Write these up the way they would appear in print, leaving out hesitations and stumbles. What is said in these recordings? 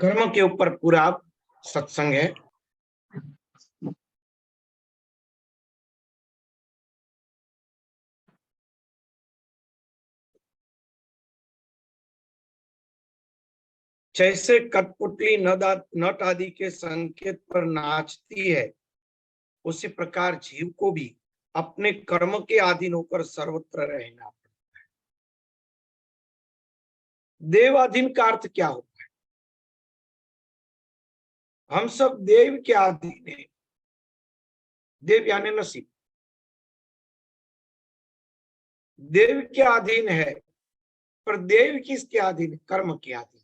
कर्म के ऊपर पूरा सत्संग है। जैसे कठपुतली नट आदि के संकेत पर नाचती है, उसी प्रकार जीव को भी अपने कर्म के अधीन होकर सर्वत्र रहना पड़ता है। देवाधीन का अर्थ क्या होता है? हम सब देव के अधीन है। देव यानी नसीब, देव के अधीन है। पर देव किसके अधीन है? कर्म के अधीन।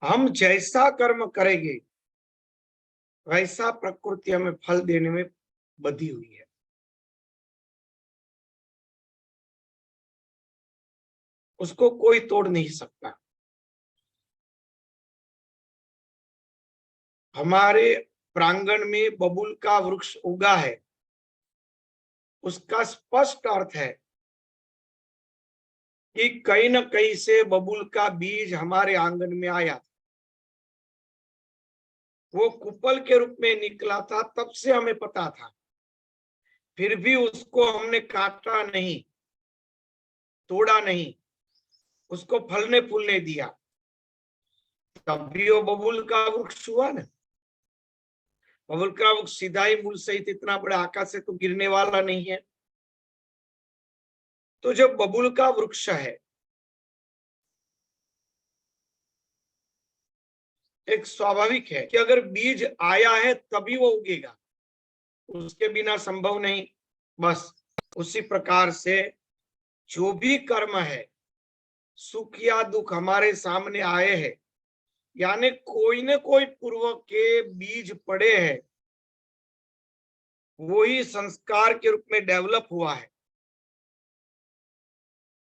हम जैसा कर्म करेंगे वैसा प्रकृति हमें फल देने में बधी हुई है। उसको कोई तोड़ नहीं सकता। हमारे प्रांगण में बबूल का वृक्ष उगा है, उसका स्पष्ट अर्थ है कि कहीं न कहीं से बबूल का बीज हमारे आंगन में आया। वो कुपल के रूप में निकला था, तब से हमें पता था। फिर भी उसको हमने काटा नहीं, तोड़ा नहीं, उसको फलने फूलने दिया, तब भी वो बबूल का वृक्ष हुआ ना। बबूल का वृक्ष सीधा ही मूल सहित इतना बड़ा आकाश से तो गिरने वाला नहीं है। तो जब बबूल का वृक्ष है, एक स्वाभाविक है कि अगर बीज आया है तभी वो उगेगा, उसके बिना संभव नहीं। बस उसी प्रकार से जो भी कर्म है, सुख या दुख हमारे सामने आए हैं, यानी कोई न कोई पूर्व के बीज पड़े हैं, वो ही संस्कार के रूप में डेवलप हुआ है।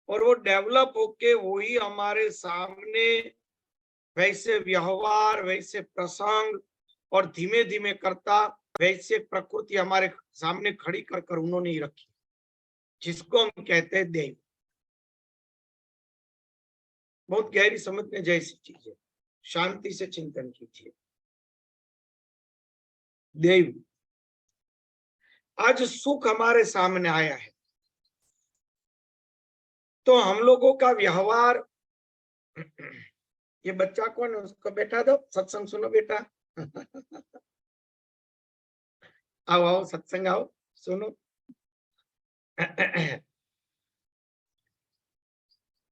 और वो डेवलप होके वही हमारे सामने वैसे व्यवहार, वैसे प्रसंग और धीमे धीमे करता वैसे प्रकृति हमारे सामने खड़ी कर कर उन्होंने ही रखी, जिसको हम कहते हैं देव। बहुत गहरी समझने जैसी चीज है, शांति से चिंतन कीजिए। देव, आज सुख हमारे सामने आया है तो हम लोगों का व्यवहार, ये बच्चा कौन है, उसको बैठा दो, सत्संग सुनो बेटा। आओ आओ सत्संग आओ, सुनो।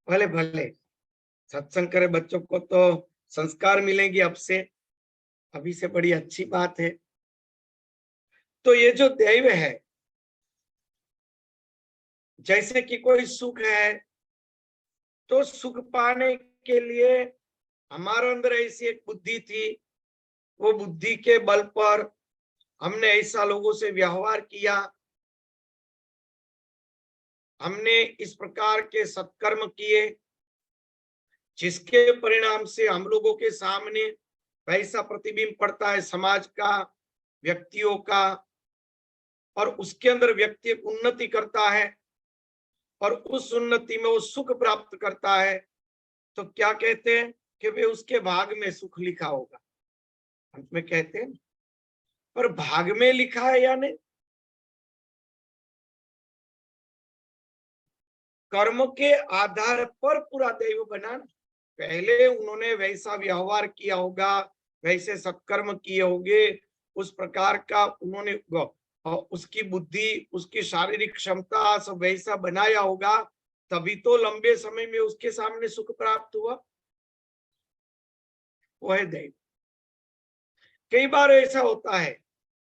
भले भले सत्संग करे बच्चों को तो संस्कार मिलेंगे अब से, अभी से बड़ी अच्छी बात है। तो ये जो दैव है, जैसे कि कोई सुख है तो सुख पाने के लिए हमारे अंदर ऐसी एक बुद्धि थी, वो बुद्धि के बल पर हमने ऐसा लोगों से व्यवहार किया, हमने इस प्रकार के सत्कर्म किए, जिसके परिणाम से हम लोगों के सामने वैसा प्रतिबिंब पड़ता है समाज का, व्यक्तियों का, और उसके अंदर व्यक्ति उन्नति करता है और उस उन्नति में वो सुख प्राप्त करता है। तो क्या कहते हैं कि वे उसके भाग में सुख लिखा होगा, अंत में कहते हैं। पर भाग में लिखा है या नहीं? कर्म के आधार पर पूरा दैव बना ना। पहले उन्होंने वैसा व्यवहार किया होगा, वैसे सत्कर्म किए होंगे, उस प्रकार का उन्होंने उसकी बुद्धि, उसकी शारीरिक क्षमता सब वैसा बनाया होगा, तभी तो लंबे समय में उसके सामने सुख प्राप्त हुआ। वो है दैव। कई बार ऐसा होता है,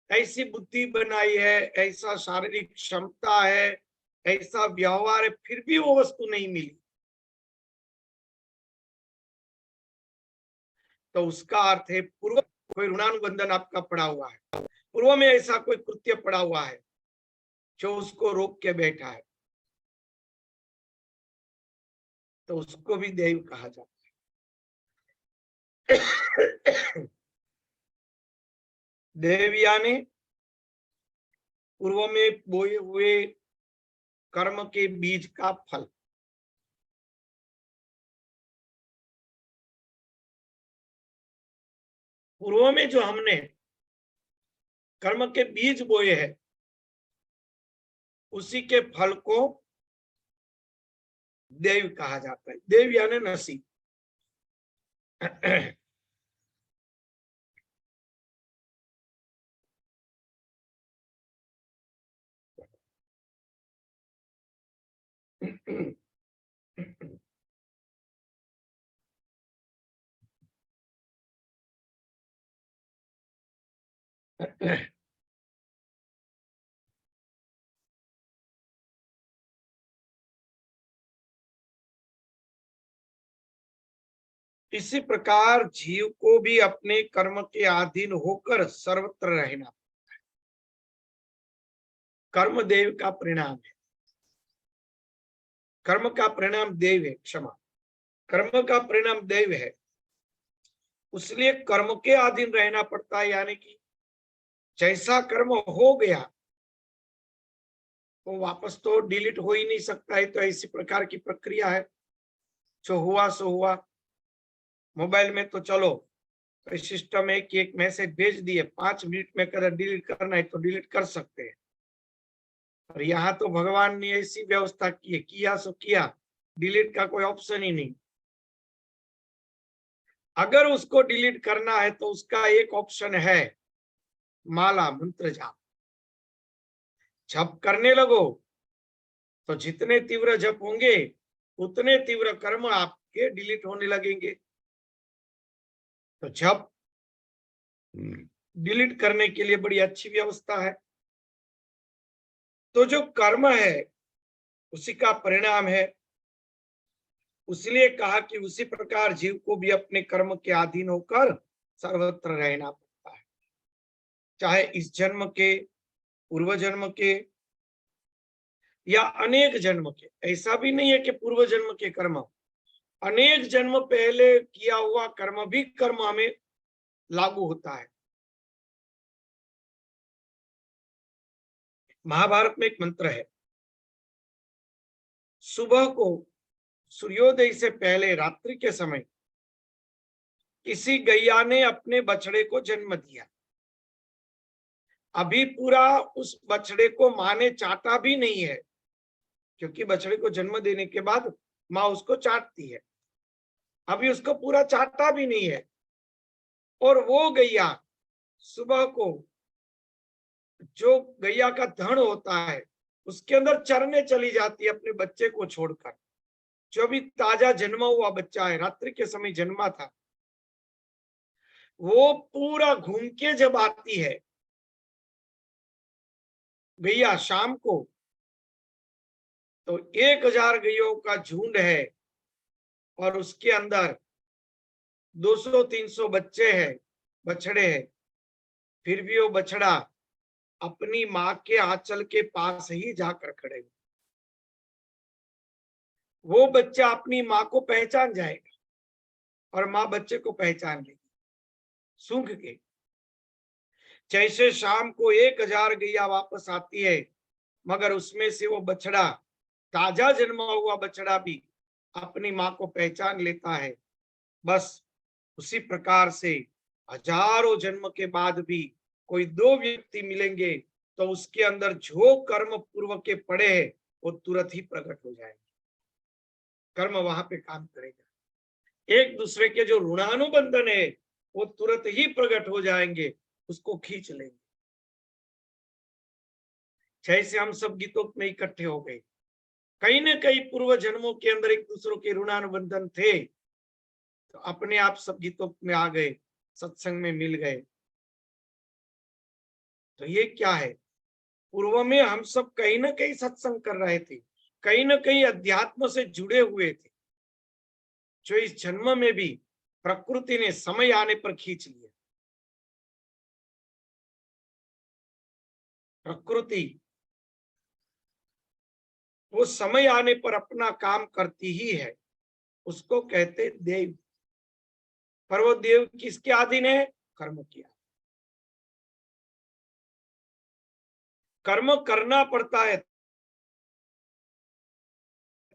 ऐसी बुद्धि बनाई है, ऐसा शारीरिक क्षमता है, ऐसा व्यवहार है, फिर भी वो वस्तु नहीं मिली, तो उसका अर्थ है पूर्व कोई ऋणानुबंधन आपका पड़ा हुआ है, पूर्व में ऐसा कोई कृत्य पड़ा हुआ है जो उसको रोक के बैठा है, तो उसको भी दैव कहा जाता है। देव यानी पूर्व में बोए हुए कर्म के बीज का फल। पूर्व में जो हमने कर्म के बीज बोए हैं, उसी के फल को देव कहा जाता है। देव यानी नसीब। इसी प्रकार जीव को भी अपने कर्म के अधीन होकर सर्वत्र रहना। कर्म देव का परिणाम है। कर्म का परिणाम देव है, क्षमा, कर्म का परिणाम देव है, इसलिए कर्म के अधीन रहना पड़ता है। यानी कि जैसा कर्म हो गया वो वापस तो डिलीट हो ही नहीं सकता है। तो इसी प्रकार की प्रक्रिया है, जो हुआ सो हुआ। मोबाइल में तो चलो तो सिस्टम है कि एक मैसेज भेज दिए, 5 मिनट में कर डिलीट करना है तो डिलीट कर सकते हैं। और यहाँ तो भगवान ने ऐसी व्यवस्था की है, किया सो किया, डिलीट का कोई ऑप्शन ही नहीं। अगर उसको डिलीट करना है तो उसका एक ऑप्शन है, माला मंत्र जाप। जप करने लगो तो जितने तीव्र जप होंगे उतने तीव्र कर्म आपके डिलीट होने लगेंगे। तो जप डिलीट करने के लिए बड़ी अच्छी व्यवस्था है। तो जो कर्म है उसी का परिणाम है, इसलिए कहा कि उसी प्रकार जीव को भी अपने कर्म के अधीन होकर सर्वत्र रहना पड़ता है, चाहे इस जन्म के, पूर्व जन्म के या अनेक जन्म के। ऐसा भी नहीं है कि पूर्व जन्म के कर्म, अनेक जन्म पहले किया हुआ कर्म भी कर्म हमें लागू होता है। महाभारत में एक मंत्र है, सुबह को सूर्योदय से पहले रात्रि के समय किसी गैया ने अपने बछड़े को जन्म दिया। अभी पूरा उस बछड़े को माँ ने चाटा भी नहीं है, क्योंकि बछड़े को जन्म देने के बाद माँ उसको चाटती है, अभी उसको पूरा चाटा भी नहीं है। और वो गैया सुबह को, जो गैया का धन होता है, उसके अंदर चरने चली जाती है अपने बच्चे को छोड़कर। जो भी ताजा जन्मा हुआ बच्चा है, रात्रि के समय जन्मा था, वो पूरा घूम के जब आती है गैया शाम को, तो 1000 गैयों का झुंड है और उसके अंदर 200-300 बच्चे हैं, बछड़े हैं। फिर भी वो बछड़ा अपनी माँ के आंचल के पास ही जाकर खड़े हो। वो बच्चा अपनी माँ को पहचान जाएगा और माँ बच्चे को पहचान लेगी सूंघ के। जैसे शाम को 1000 गैया वापस आती है, मगर उसमें से वो बछड़ा, ताजा जन्मा हुआ बछड़ा भी अपनी माँ को पहचान लेता है। बस उसी प्रकार से हजारों जन्म के बाद भी कोई 2 व्यक्ति मिलेंगे तो उसके अंदर जो कर्म पूर्व के पड़े हैं वो तुरंत ही प्रकट हो जाएंगे। कर्म वहां पे काम करेगा। एक दूसरे के जो ऋणानुबंधन है वो तुरंत ही प्रकट हो जाएंगे, उसको खींच लेंगे। जैसे हम सब गीतों में इकट्ठे हो गए, कहीं न कहीं पूर्व जन्मों के अंदर एक दूसरों के ऋणानुबंधन थे, तो अपने आप सब गीतों में आ गए, सत्संग में मिल गए। तो ये क्या है, पूर्व में हम सब कहीं ना कहीं सत्संग कर रहे थे, कहीं ना कहीं अध्यात्म से जुड़े हुए थे, जो इस जन्म में भी प्रकृति ने समय आने पर खींच लिया। प्रकृति वो समय आने पर अपना काम करती ही है, उसको कहते देव। पर वो देव किसके अधीन है? कर्म किया। कर्म करना पड़ता है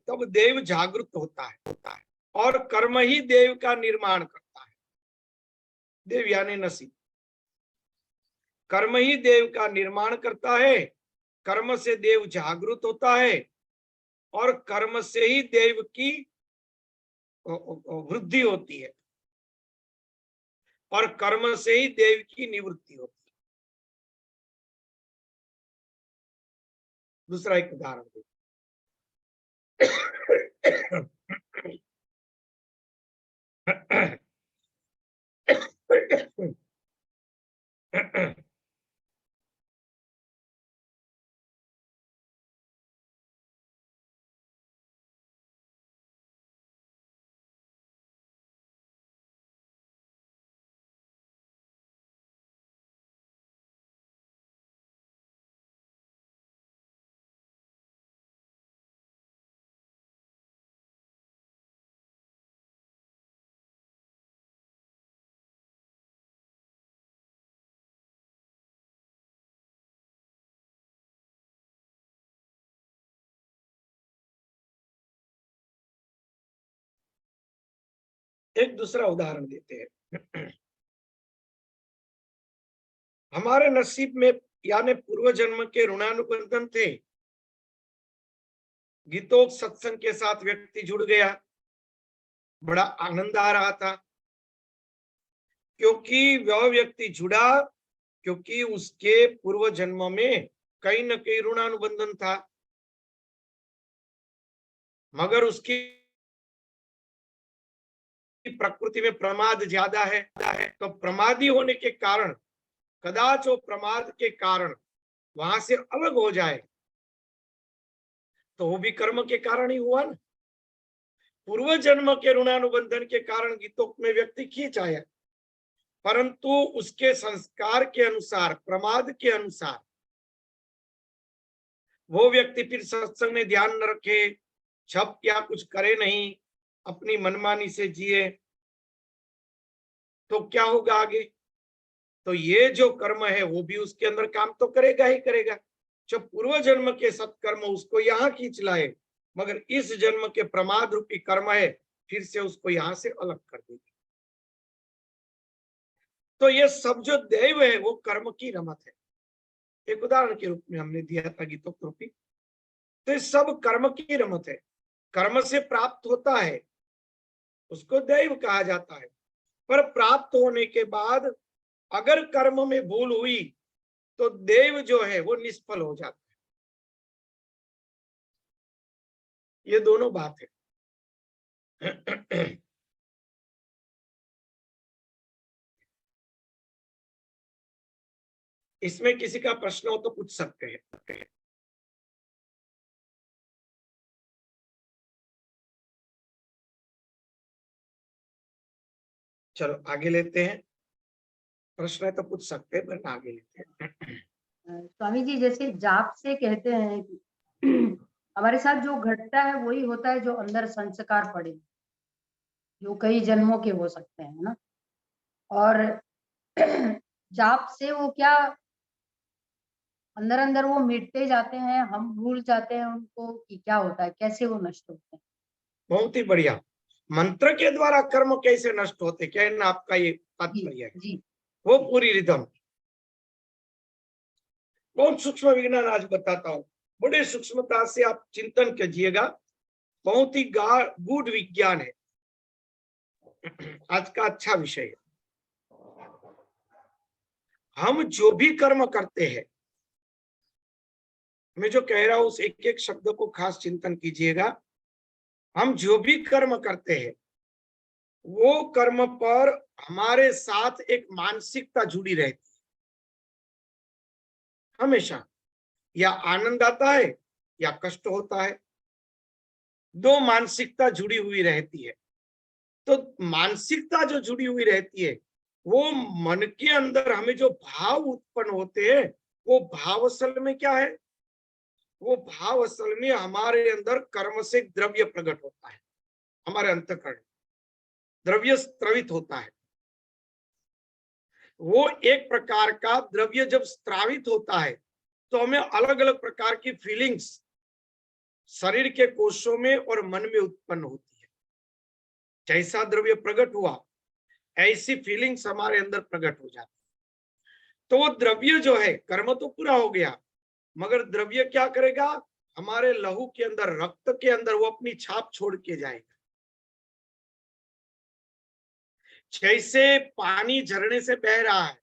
तब देव जागृत होता है और कर्म ही देव का निर्माण करता है। देव यानी नसीब। कर्म ही देव का निर्माण करता है, कर्म से देव जागृत होता है और कर्म से ही देव की वृद्धि होती है और कर्म से ही देव की निवृत्ति होती है। दूसरा एक उदाहरण दे। एक दूसरा उदाहरण देते हैं। हमारे नसीब में यानी पूर्व जन्म के ऋणानुबंधन थे। गीतों सत्संग के साथ व्यक्ति जुड़ गया, बड़ा आनंद आ रहा था क्योंकि वह व्यक्ति जुड़ा, क्योंकि उसके पूर्व जन्म में कहीं न कहीं ऋणानुबंधन था, मगर उसकी प्रकृति में प्रमाद ज्यादा है। तो प्रमादी होने के कारण, कदाच वो प्रमाद के कारण वहां से अलग हो जाए, तो वो भी कर्म के कारण ही हुआ ना। पूर्व जन्म के ऋणानुबंधन के कारण गीतों में व्यक्ति खींच आया, परंतु उसके संस्कार के अनुसार, प्रमाद के अनुसार वो व्यक्ति फिर सत्संग में ध्यान न रखे, छप क्या कुछ करे नहीं, अपनी मनमानी से जिए, तो क्या होगा आगे? तो ये जो कर्म है वो भी उसके अंदर काम तो करेगा ही करेगा। जो पूर्व जन्म के सत्कर्म उसको यहाँ खींच लाए, मगर इस जन्म के प्रमाद रूपी कर्म है फिर से उसको यहाँ से अलग कर देगी। तो ये सब जो दैव है वो कर्म की रमत है। एक उदाहरण के रूप में हमने दिया था गीतोक्त रूपी। तो ये सब कर्म की रमत है, कर्म से प्राप्त होता है, उसको दैव कहा जाता है। पर प्राप्त होने के बाद अगर कर्म में भूल हुई तो देव जो है वो निष्फल हो जाता है। ये दोनों बात है। इसमें किसी का प्रश्न हो तो पूछ सकते हैं। चलो आगे लेते हैं, प्रश्न है तो पूछ सकते हैं, पर आगे लेते हैं। स्वामी जी, जैसे जाप से कहते हैं कि हमारे साथ जो घटता है वही होता है जो अंदर संस्कार पड़े, जो कई जन्मों के हो सकते हैं ना। और जाप से वो क्या अंदर अंदर वो मिटते जाते हैं, हम भूल जाते हैं उनको, कि क्या होता है, कैसे वो नष्ट होते हैं? बहुत ही बढ़िया। मंत्र के द्वारा कर्म कैसे नष्ट होते, क्या है ना आपका ये तात्पर्य है? जी, वो पूरी रिदम, बहुत सूक्ष्म विज्ञान आज बताता हूँ, बड़े सूक्ष्मता से आप चिंतन कीजिएगा। बहुत ही गूढ़ विज्ञान है, आज का अच्छा विषय है। हम जो भी कर्म करते हैं, मैं जो कह रहा हूं उस एक एक शब्द को खास चिंतन कीजिएगा। हम जो भी कर्म करते हैं वो कर्म पर हमारे साथ एक मानसिकता जुड़ी रहती है हमेशा। या आनंद आता है या कष्ट होता है, दो मानसिकता जुड़ी हुई रहती है। तो मानसिकता जो जुड़ी हुई रहती है, वो मन के अंदर हमें जो भाव उत्पन्न होते हैं, वो भाव असल में क्या है? वो भाव असल में हमारे अंदर कर्म से द्रव्य प्रकट होता है, हमारे अंतःकरण द्रव्य स्त्रवित होता है। वो एक प्रकार का द्रव्य जब स्त्रावित होता है तो हमें अलग अलग प्रकार की फीलिंग्स शरीर के कोशों में और मन में उत्पन्न होती है। जैसा द्रव्य प्रकट हुआ ऐसी फीलिंग्स हमारे अंदर प्रकट हो जाती। तो वो द्रव्य जो है, कर्म तो पूरा हो गया, मगर द्रव्य क्या करेगा, हमारे लहू के अंदर, रक्त के अंदर वो अपनी छाप छोड़ के जाएगा। जैसे पानी झरने से बह रहा है,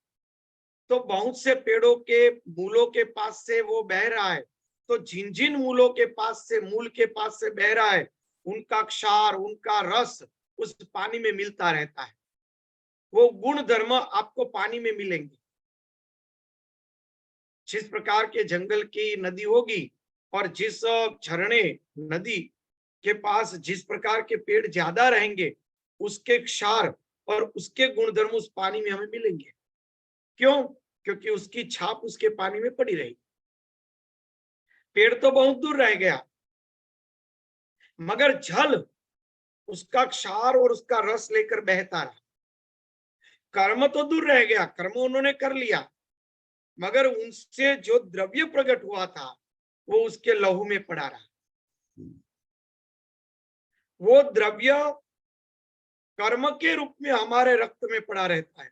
तो बहुत से पेड़ों के मूलों के पास से वो बह रहा है, तो जिन जिन मूलों के पास से, मूल के पास से बह रहा है, उनका क्षार, उनका रस उस पानी में मिलता रहता है। वो गुण धर्म आपको पानी में मिलेंगे। जिस प्रकार के जंगल की नदी होगी और जिस झरने नदी के पास जिस प्रकार के पेड़ ज्यादा रहेंगे, उसके क्षार और उसके गुणधर्म उस पानी में हमें मिलेंगे। क्यों? क्योंकि उसकी छाप उसके पानी में पड़ी रही। पेड़ तो बहुत दूर रह गया, मगर जल उसका क्षार और उसका रस लेकर बहता रहा। कर्म तो दूर रह गया, कर्म उन्होंने कर लिया, मगर उनसे जो द्रव्य प्रकट हुआ था वो उसके लहू में पड़ा रहा। वो द्रव्य कर्म के रूप में हमारे रक्त में पड़ा रहता है,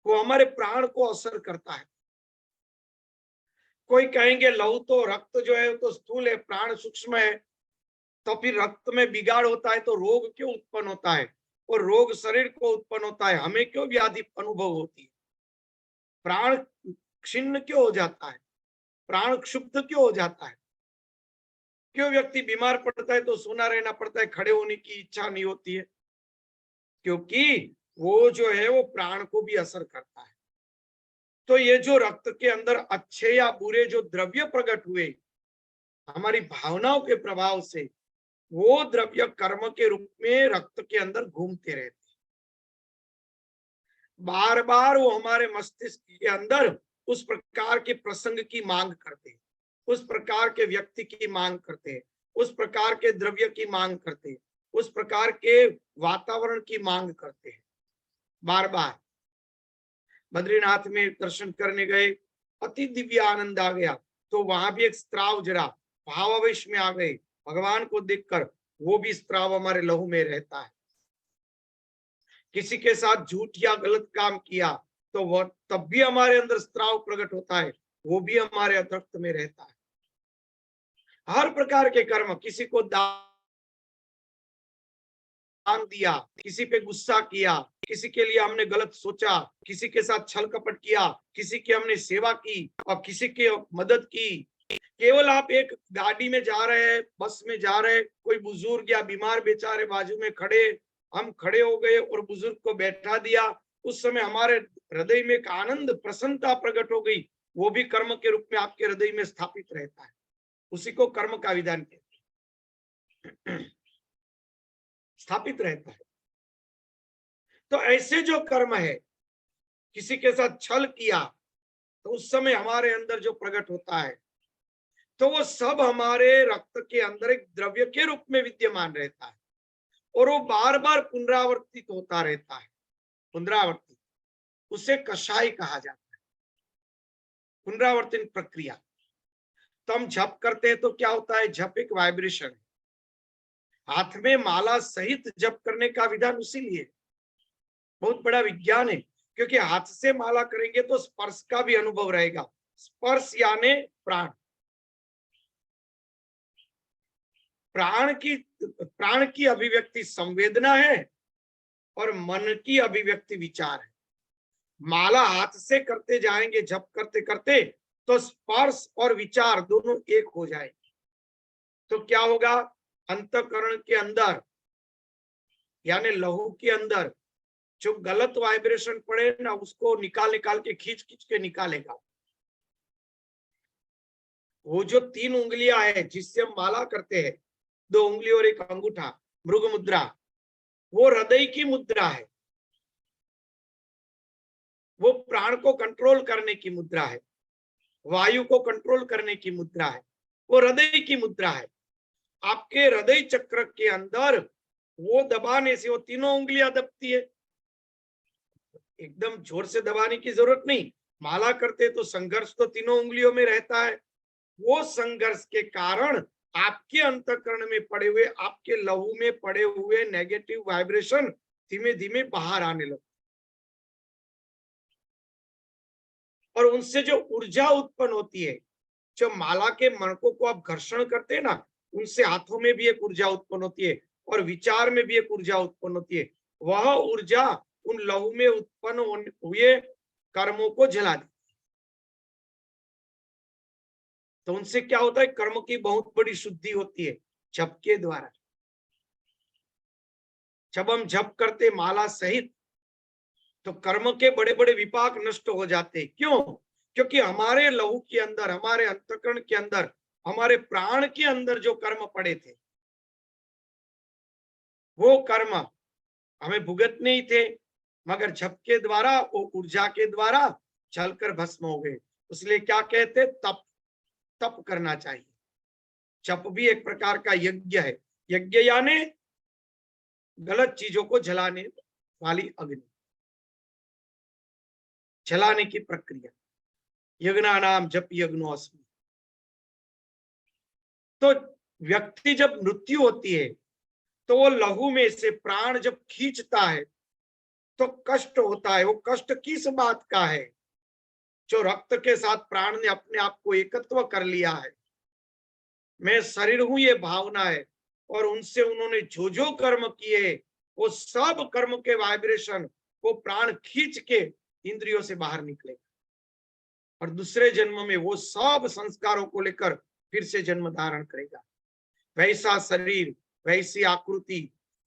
वो हमारे प्राण को असर करता है। कोई कहेंगे लहू तो, रक्त जो है तो स्थूल है, प्राण सूक्ष्म है, तो फिर रक्त में बिगाड़ होता है तो रोग क्यों उत्पन्न होता है, और रोग शरीर को उत्पन्न होता है, हमें क्यों व्याधि अनुभव होती है, प्राण क्षीण क्यों हो जाता है, प्राण क्षुब्ध क्यों हो जाता है, क्यों व्यक्ति बीमार पड़ता है तो सोना रहना पड़ता है, खड़े होने की इच्छा नहीं होती है? क्योंकि वो जो है वो प्राण को भी असर करता है। तो ये जो रक्त के अंदर अच्छे या बुरे जो द्रव्य प्रकट हुए हमारी भावनाओं के प्रभाव से, वो द्रव्य कर्म के रूप में रक्त के अंदर घूमते रहते, बार बार वो हमारे मस्तिष्क के अंदर उस प्रकार के प्रसंग की मांग करते हैं, उस प्रकार के व्यक्ति की मांग करते हैं, उस प्रकार के द्रव्य की मांग करते हैं, उस प्रकार के वातावरण की मांग करते हैं। बार बार बद्रीनाथ में दर्शन करने गए, अति दिव्य आनंद आ गया, तो वहां भी एक स्त्राव जरा भावावेश में आ गए भगवान को देखकर, वो भी स्त्राव हमारे लहू में रहता है। किसी के साथ झूठ या गलत काम किया तो वह तब भी हमारे अंदर स्त्राव प्रकट होता है, वो भी हमारे रक्त में रहता है। हर प्रकार के कर्म, किसी को दान दिया, किसी पे गुस्सा किया, किसी के लिए हमने गलत सोचा, किसी के साथ छल कपट किया, किसी की हमने सेवा की और किसी की मदद की। केवल आप एक गाड़ी में जा रहे हैं, बस में जा रहे, कोई बुजुर्ग या बीमार बेचारे बाजू में खड़े, हम खड़े हो गए और बुजुर्ग को बैठा दिया, उस समय हमारे हृदय में एक आनंद प्रसन्नता प्रकट हो गई, वो भी कर्म के रूप में आपके हृदय में स्थापित रहता है। उसी को कर्म का विधान कहते हैं, स्थापित रहता है। तो ऐसे जो कर्म है, किसी के साथ छल किया तो उस समय हमारे अंदर जो प्रकट होता है, तो वो सब हमारे रक्त के अंदर एक द्रव्य के रूप में विद्यमान रहता है और वो बार बार पुनरावर्तित होता रहता है। पुनरावर्तित, उसे कषाय कहा जाता है, पुनरावर्तन प्रक्रिया। तो हम जप करते हैं तो क्या होता है, जप एक वाइब्रेशन है। हाथ में माला सहित जप करने का विधान इसीलिए बहुत बड़ा विज्ञान है, क्योंकि हाथ से माला करेंगे तो स्पर्श का भी अनुभव रहेगा। स्पर्श यानी प्राण, प्राण की अभिव्यक्ति संवेदना है और मन की अभिव्यक्ति विचार है। माला हाथ से करते जाएंगे जप करते करते तो स्पर्श और विचार दोनों एक हो जाएंगे। तो क्या होगा, अंतःकरण के अंदर यानी लहू के अंदर जो गलत वाइब्रेशन पड़े ना, उसको निकाल निकाल के खींच खींच के निकालेगा। वो जो 3 उंगलियां है जिससे हम माला करते हैं, 2 उंगली और 1 अंगूठा, मृग मुद्रा, वो हृदय की मुद्रा है, वो प्राण को कंट्रोल करने की मुद्रा है, वायु को कंट्रोल करने की मुद्रा है, वो हृदय की मुद्रा है। आपके हृदय चक्र के अंदर वो दबाने से वो तीनों उंगलियां दबती है। एकदम जोर से दबाने की जरूरत नहीं, माला करते तो संघर्ष तो तीनों उंगलियों में रहता है। वो संघर्ष के कारण आपके अंतःकरण में पड़े हुए, आपके लहू में पड़े हुए नेगेटिव वाइब्रेशन धीमे धीमे बाहर आने लगते, और उनसे जो ऊर्जा उत्पन्न होती है, जो माला के मणकों को आप घर्षण करते हैं ना, उनसे हाथों में भी एक ऊर्जा उत्पन्न होती है और विचार में भी एक ऊर्जा उत्पन्न होती है। वह ऊर्जा उन लहू में उत्पन्न हुए कर्मों को जला देती है। तो उनसे क्या होता है, कर्म की बहुत बड़ी शुद्धि होती है जप के द्वारा। जब हम जप करते माला सहित, तो कर्म के बड़े बड़े विपाक नष्ट हो जाते। क्यों? क्योंकि हमारे लहू के अंदर, हमारे अंतःकरण के अंदर, हमारे प्राण के अंदर जो कर्म पड़े थे, वो कर्म हमें भुगतने ही थे, मगर जप के द्वारा, वो ऊर्जा के द्वारा जलकर भस्म हो गए। इसलिए क्या कहते, तप, तप करना चाहिए। जप भी एक प्रकार का यज्ञ है। यज्ञ यानी गलत चीजों को जलाने वाली अग्नि, जलाने की प्रक्रिया। यज्ञा नाम जप यज्ञोस्मि। तो व्यक्ति जब मृत्यु होती है, तो वो लहू में से प्राण जब खींचता है, तो कष्ट होता है। वो कष्ट किस बात का है? जो रक्त के साथ प्राण ने अपने आप को एकत्व कर लिया है, मैं शरीर हूं, ये भावना है, और उनसे उन्होंने जो जो कर्म किए, वो सब कर्म के वाइब्रेशन वो प्राण खींच के इंद्रियों से बाहर निकले, और दूसरे जन्म में वो सब संस्कारों को लेकर फिर से जन्म धारण करेगा। वैसा शरीर, वैसी आकृति।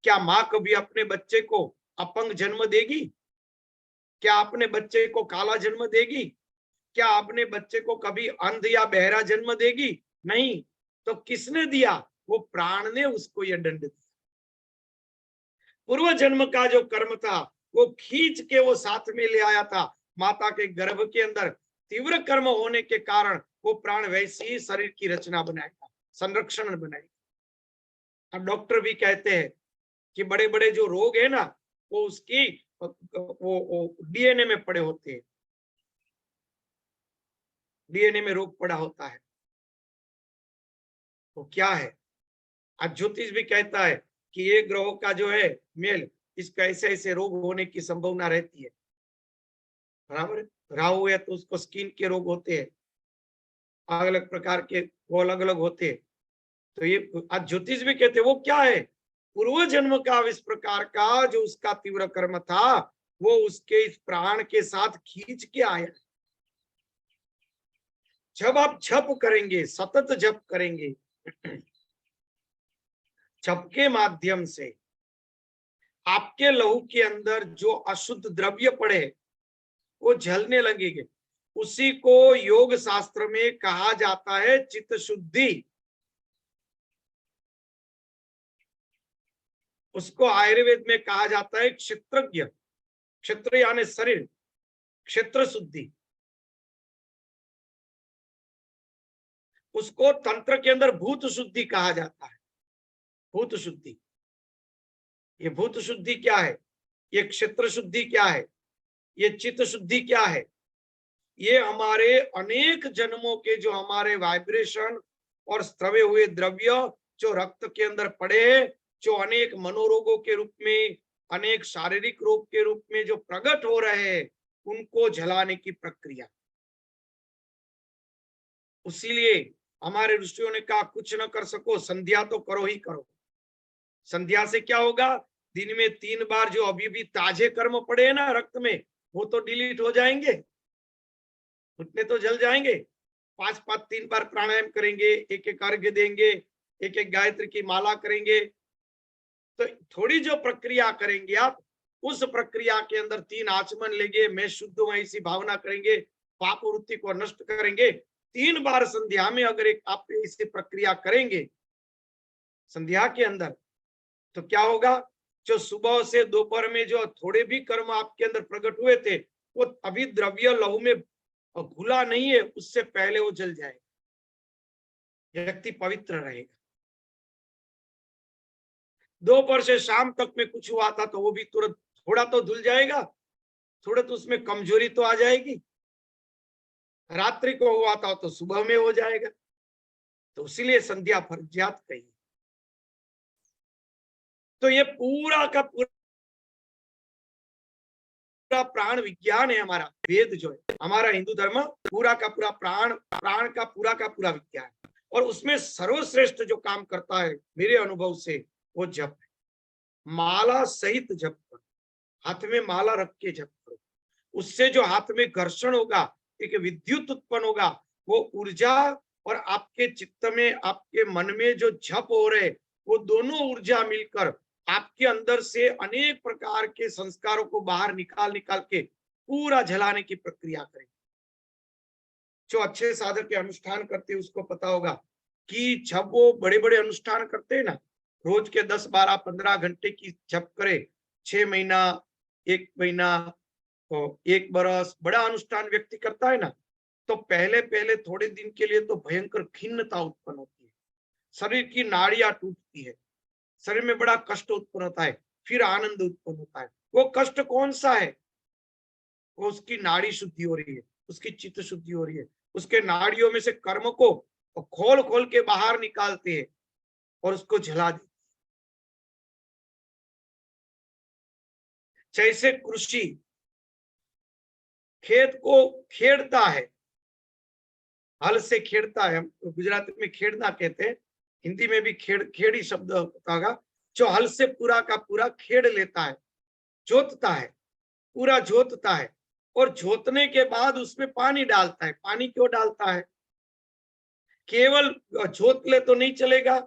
क्या माँ कभी अपने बच्चे को अपंग जन्म देगी? क्या अपने बच्चे को काला जन्म देगी? क्या अपने बच्चे को कभी अंध या बहरा जन्म देगी? नहीं। तो किसने दिया? वो प्राण ने उसको यह दंड दिया। पूर्व जन्म का जो कर्म था, वो खींच के वो साथ में ले आया था माता के गर्भ के अंदर। तीव्र कर्म होने के कारण वो प्राण वैसे ही शरीर की रचना बनाएगा, संरक्षण बनाएगा। अब डॉक्टर भी कहते हैं कि बड़े बड़े जो रोग है ना, वो उसकी वो डीएनए में पड़े होते हैं। डीएनए में रोग पड़ा होता है। वो क्या है? आज ज्योतिष भी कहता है कि ये ग्रहों का जो है मेल, इसका ऐसे ऐसे रोग होने की संभावना रहती है। बराबर है? राहु है तो उसको स्किन के रोग होते हैं, अलग अलग प्रकार के, वो अलग अलग होते हैं। तो ये आज ज्योतिष भी कहते हैं, वो क्या है? पूर्व जन्म का इस प्रकार का जो उसका तीव्र कर्म था, वो उसके इस प्राण के साथ खींच के आया। जब आप जप करेंगे, सतत जप करेंगे, जप के माध्यम से आपके लहू के अंदर जो अशुद्ध द्रव्य पड़े, वो जलने लगेंगे। उसी को योग शास्त्र में कहा जाता है चित्त शुद्धि। उसको आयुर्वेद में कहा जाता है क्षेत्रज्ञ। क्षेत्र यानी शरीर, क्षेत्र शुद्धि। उसको तंत्र के अंदर भूत शुद्धि कहा जाता है। भूत शुद्धि, ये भूत शुद्धि क्या है? ये क्षेत्र शुद्धि क्या है? ये चित्त शुद्धि क्या है? ये हमारे अनेक जन्मों के जो हमारे वाइब्रेशन और स्त्रवे हुए द्रव्य जो रक्त के अंदर पड़े, जो अनेक मनोरोगों के रूप में, अनेक शारीरिक रोग के रूप में जो प्रकट हो रहे हैं, उनको जलाने की प्रक्रिया। उसीलिए हमारे ऋषियों ने कहा, कुछ न कर सको संध्या तो करो ही करो। संध्या से क्या होगा? दिन में 3 बार जो अभी भी ताजे कर्म पड़े हैं ना रक्त में, वो तो डिलीट हो जाएंगे, उतने तो जल जाएंगे। 5-5 3 बार प्राणायाम करेंगे, एक एक अर्घ्य देंगे, एक एक गायत्री की माला करेंगे, तो थोड़ी जो प्रक्रिया करेंगे आप, उस प्रक्रिया के अंदर 3 आचमन लेंगे, मैं शुद्ध हूं ऐसी भावना करेंगे, पाप वृत्ति को नष्ट करेंगे। 3 बार संध्या में अगर एक आप ऐसी प्रक्रिया करेंगे संध्या के अंदर, तो क्या होगा? जो सुबह से दोपहर में जो थोड़े भी कर्म आपके अंदर प्रकट हुए थे, वो अभी द्रव्य लहू में घुला नहीं है, उससे पहले वो जल जाएगा। व्यक्ति पवित्र रहेगा। दोपहर से शाम तक में कुछ हुआ था तो वो भी तुरंत थोड़ा तो धुल जाएगा, थोड़ा तो उसमें कमजोरी तो आ जाएगी। रात्रि को हुआ था तो सुबह में हो जाएगा। तो इसीलिए संध्या फर्जियात कही। तो ये पूरा का पूरा पूरा प्राण विज्ञान है हमारा वेद जो है, हमारा हिंदू धर्म पूरा का पूरा प्राण का पूरा विज्ञान, और उसमें सर्वश्रेष्ठ जो काम करता है मेरे अनुभव से वो जप है। माला सहित जप करो, हाथ में माला रख के जप करो, उससे जो हाथ में घर्षण होगा, एक विद्युत उत्पन्न होगा, वो ऊर्जा और आपके चित्त में, आपके मन में जो जप हो रहे, वो दोनों ऊर्जा मिलकर आपके अंदर से अनेक प्रकार के संस्कारों को बाहर निकाल के पूरा जलाने की प्रक्रिया करेंगे। जो अच्छे साधक के अनुष्ठान करते हैं उसको पता होगा कि जब वो बड़े बड़े अनुष्ठान करते हैं ना, रोज के 10, 12, 15 घंटे की जप करे, 6 महीना, 1 महीना, तो 1 बरस बड़ा अनुष्ठान व्यक्ति करता है ना, तो पहले पहले थोड़े दिन के लिए तो भयंकर खिन्नता उत्पन्न होती है, शरीर की नाड़ियां टूटती है, शरीर में बड़ा कष्ट उत्पन्न होता है, फिर आनंद उत्पन्न होता है। वो कष्ट कौन सा है? वो उसकी नाड़ी शुद्धि हो रही है, उसकी चित्त शुद्धि हो रही है, उसके नाड़ियों में से कर्म को खोल खोल के बाहर निकालते हैं और उसको जला देते। जैसे कृषि खेत को खेड़ता है, हल से खेड़ता है, हम गुजराती में खेड़ना कहते हैं, हिंदी में भी खेड़ी शब्द होता होगा, जो हल से पूरा का पूरा खेड़ लेता है, जोतता है, पूरा जोतता है, और जोतने के बाद उसमें पानी डालता है। पानी क्यों डालता है? केवल जोत ले तो नहीं चलेगा,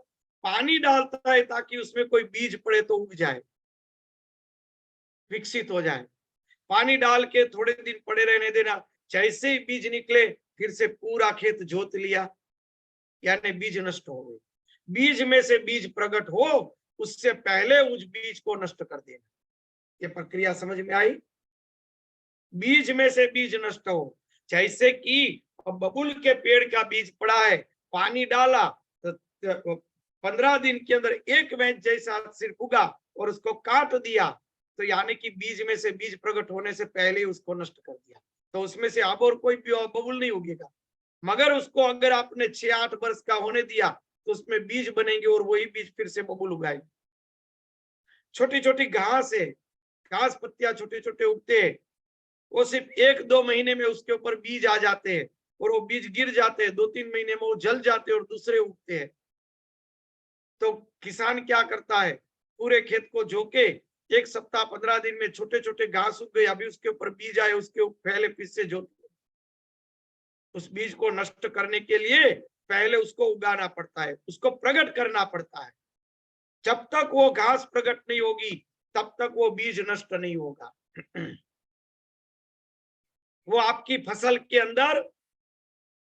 पानी डालता है ताकि उसमें कोई बीज पड़े तो उग जाए, विकसित हो जाए। पानी डाल के थोड़े दिन पड़े रहने देना, जैसे ही बीज निकले फिर से पूरा खेत जोत लिया, यानी बीज नष्ट हो गए। बीज में से बीज प्रकट हो, उससे पहले उस बीज को नष्ट कर देना। ये प्रक्रिया समझ में आई? बीज में से बीज नष्ट हो, जैसे कि बबूल के पेड़ का बीज पड़ा है, पानी डाला तो 15 दिन के अंदर एक बैंच जैसा सिर्फ उगा और उसको काट दिया, तो यानी कि बीज में से बीज प्रकट होने से पहले उसको नष्ट कर दिया, तो उसमें से अब और कोई बबूल नहीं उगेगा। मगर उसको अगर आपने 6-8 वर्ष का होने दिया तो उसमें बीज बनेंगे और वही बीज फिर से बबूल उगाएंगे। छोटी छोटी घास है, घास पत्तियां छोटे छोटे उगते हैं, वो सिर्फ 1-2 महीने में उसके ऊपर बीज आ जाते हैं और वो बीज गिर जाते हैं, 2-3 महीने में वो जल जाते हैं और दूसरे उगते हैं। तो किसान क्या करता है, पूरे खेत को जोके 1 सप्ताह 15 दिन में छोटे छोटे घास उग गए, अभी उसके ऊपर बीज आए, उसके पहले फिर से जो उस बीज को नष्ट करने के लिए पहले उसको उगाना पड़ता है, उसको प्रकट करना पड़ता है। जब तक वो घास प्रकट नहीं होगी तब तक वो बीज नष्ट नहीं होगा। वो आपकी फसल के अंदर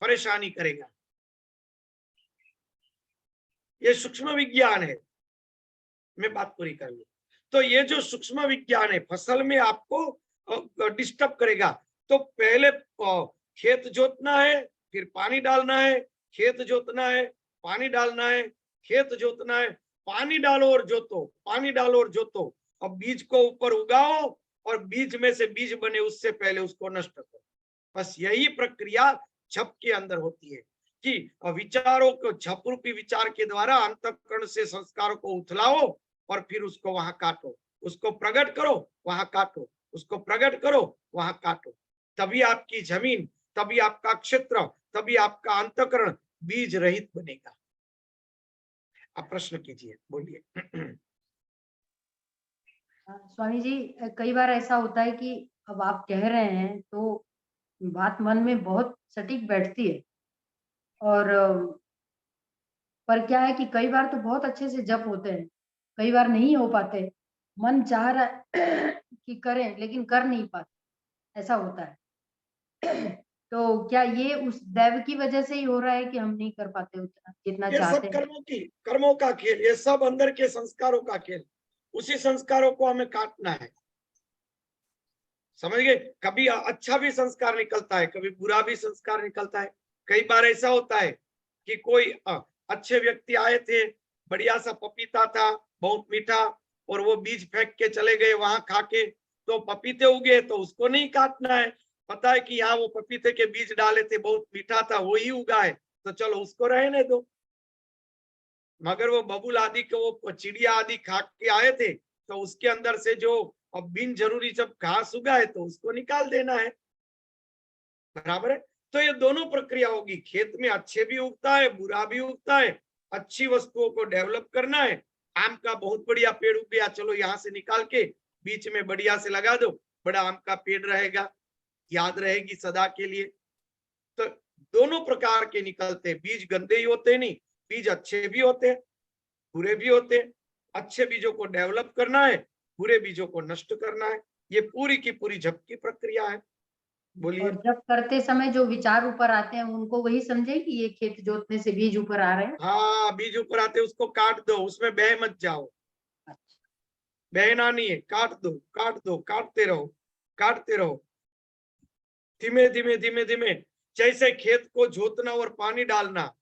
परेशानी करेगा। ये सूक्ष्म विज्ञान है, मैं बात पूरी कर लूं। तो ये जो सूक्ष्म विज्ञान है फसल में आपको डिस्टर्ब करेगा। तो पहले खेत जोतना है, फिर पानी डालना है, खेत जोतना है, पानी डालना है, खेत जोतना है, पानी डालो और जोतो, पानी डालो और जोतो। अब बीज को ऊपर उगाओ और बीज में से बीज बने उससे पहले उसको नष्ट करो। बस यही प्रक्रिया जप के अंदर होती है कि विचारों को, जप रूपी विचार के द्वारा अंतःकरण से संस्कारों को उथलाओ और फिर उसको वहां काटो, उसको प्रकट करो वहां काटो, उसको प्रकट करो वहां काटो। तभी आपकी जमीन, तभी आपका क्षेत्र, तभी आपका अंतःकरण बीज रहित बनेगा। आप प्रश्न कीजिए, बोलिए। स्वामी जी, कई बार ऐसा होता है कि अब आप कह रहे हैं तो बात मन में बहुत सटीक बैठती है, और पर क्या है कि कई बार तो बहुत अच्छे से जप होते हैं, कई बार नहीं हो पाते, मन चाह रहा है कि करें लेकिन कर नहीं पाते, ऐसा होता है। तो क्या ये उस दैव की वजह से ही हो रहा है कि हम नहीं कर पाते उतना जितना ये चाहते सब हैं? कर्मों का खेल, ये सब अंदर के संस्कारों का खेल। उसी संस्कारों को हमें काटना है, समझ गए? कभी अच्छा भी संस्कार निकलता है, कभी बुरा भी संस्कार निकलता है। कई बार ऐसा होता है कि कोई अच्छे व्यक्ति आए थे, बढ़िया सा पपीता था, बहुत मीठा, और वो बीज फेंक के चले गए वहां खा के, तो पपीते उगे तो उसको नहीं काटना है। पता है कि यहाँ वो पपीते के बीज डाले थे, बहुत मीठा था, वो ही उगा है, तो चलो उसको रहने दो। मगर वो बबूल आदि के, वो चिड़िया आदि खा के आए थे, तो उसके अंदर से जो और बिन जरूरी जब घास उगा है तो उसको निकाल देना है, बराबर है। तो ये दोनों प्रक्रिया होगी, खेत में अच्छे भी उगता है, बुरा भी उगता है, अच्छी वस्तुओं को डेवलप करना है। आम का बहुत बढ़िया पेड़ उग गया, चलो यहाँ से निकाल के बीच में बढ़िया से लगा दो, बड़ा आम का पेड़ रहेगा, याद रहेगी सदा के लिए। तो दोनों प्रकार के निकलते, बीज गंदे ही होते नहीं, बीज अच्छे भी होते, बुरे भी होते। अच्छे बीजों को डेवलप करना है, बुरे बीजों को नष्ट करना है, ये पूरी की पूरी जप की प्रक्रिया है। बोलिए। और जब करते समय जो विचार ऊपर आते हैं उनको वही समझे कि ये खेत जोतने से बीज ऊपर आ रहे हैं। हाँ, बीज ऊपर आते उसको काट दो, उसमें बह मत जाओ, अच्छा, बहना नहीं है, काट दो काट दो, काटते रहो काटते रहो, धीमे धीमे धीमे धीमे। जैसे खेत को जोतना और पानी डालना,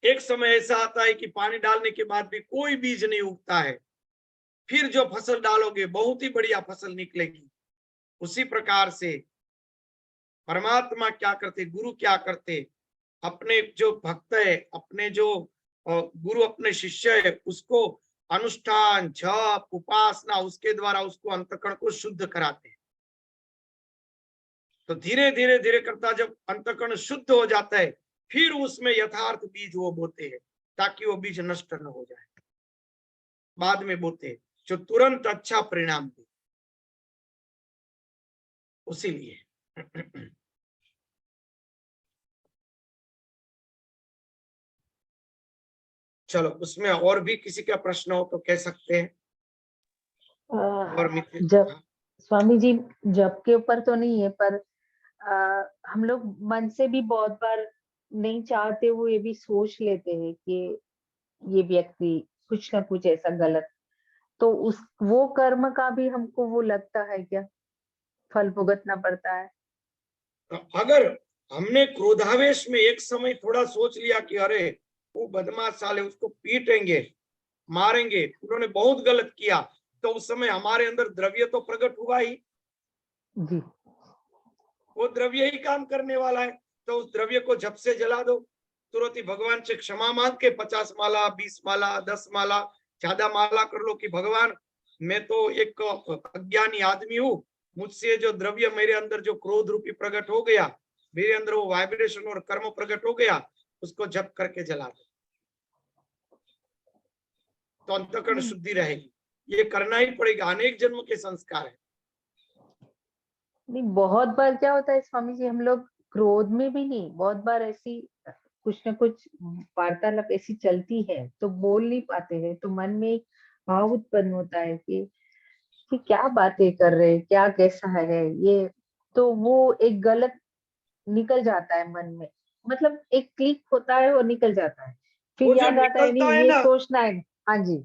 एक समय ऐसा आता है कि पानी डालने के बाद भी कोई बीज नहीं उगता है, फिर जो फसल डालोगे बहुत ही बढ़िया फसल निकलेगी। उसी प्रकार से परमात्मा क्या करते, गुरु क्या करते, अपने जो भक्त है, अपने जो गुरु अपने शिष्य है, उसको अनुष्ठान जप उपासना उसके द्वारा उसको अंतःकरण को शुद्ध कराते हैं। तो धीरे धीरे धीरे करता जब अंतःकरण शुद्ध हो जाता है, फिर उसमें यथार्थ बीज वो बोते हैं, ताकि वो बीज नष्ट न हो जाए, बाद में बोते हैं जो तुरंत अच्छा परिणाम दे। उसीलिए चलो, उसमें और भी किसी का प्रश्न हो तो कह सकते हैं। और मित्र, जब स्वामी जी जप के ऊपर तो नहीं है, पर हम लोग मन से भी बहुत बार नहीं चाहते हुए भी सोच लेते हैं कि ये व्यक्ति कुछ ना कुछ ऐसा गलत, तो उस वो कर्म का भी हमको वो लगता है क्या, फल भुगतना पड़ता है? अगर हमने क्रोधावेश में एक समय थोड़ा सोच लिया कि अरे वो बदमाश साले, उसको पीटेंगे मारेंगे, उन्होंने बहुत गलत किया, तो उस समय हमारे अंदर द्रव्य तो प्रकट हुआ ही, जी, वो द्रव्य ही काम करने वाला है। तो उस द्रव्य को झप से जला दो, तुरंत ही भगवान से क्षमा मांग के 50 माला 20 माला 10 माला ज्यादा माला कर लो कि भगवान मैं तो एक अज्ञानी आदमी हूँ, मुझसे जो द्रव्य मेरे अंदर जो क्रोध रूपी प्रकट हो गया, मेरे अंदर वो वाइब्रेशन और कर्म प्रकट हो गया, उसको जप करके जला दो, तो अंतःकरण शुद्धि रहेगी। ये करना ही पड़ेगा, अनेक जन्म के संस्कार है। नहीं बहुत बार क्या होता है स्वामी जी, हम लोग क्रोध में भी नहीं, बहुत बार ऐसी कुछ ना कुछ वार्तालाप ऐसी चलती है तो बोल नहीं पाते हैं, तो मन में एक भाव उत्पन्न होता है कि क्या बातें कर रहे हैं, क्या कैसा है ये, तो वो एक गलत निकल जाता है मन में, मतलब एक क्लिक होता है और निकल जाता है, वो फिर जो याद आता है निकलता नहीं है ये ना, सोचना है। हाँ जी,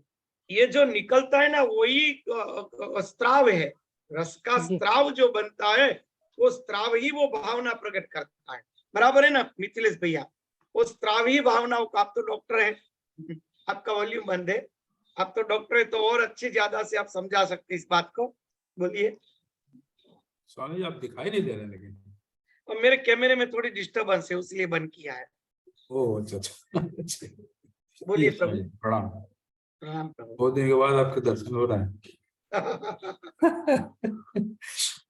ये जो निकलता है ना, वही स्त्राव है। रस का जी, स्त्राव जो बनता है, वो स्त्राव ही वो भावना प्रकट करता है, बराबर है ना मिथिलेश भैया? वो स्त्राव ही भावनाओं का। आप तो डॉक्टर है, आपका वॉल्यूम बंद है, आप तो डॉक्टर है, तो और अच्छी ज्यादा से आप समझा सकते इस बात को। बोलिए। स्वामी जी आप दिखाई नहीं दे रहे लेकिन। और मेरे कैमरे में थोड़ी डिस्टर्बेंस है, इसलिए बंद किया है। ओह अच्छा अच्छा। बोलिए स्वामी प्रभु। जी, प्रणाम। राम प्रभु। बहुत दिन के बाद आपके दर्शन हो रहे हैं।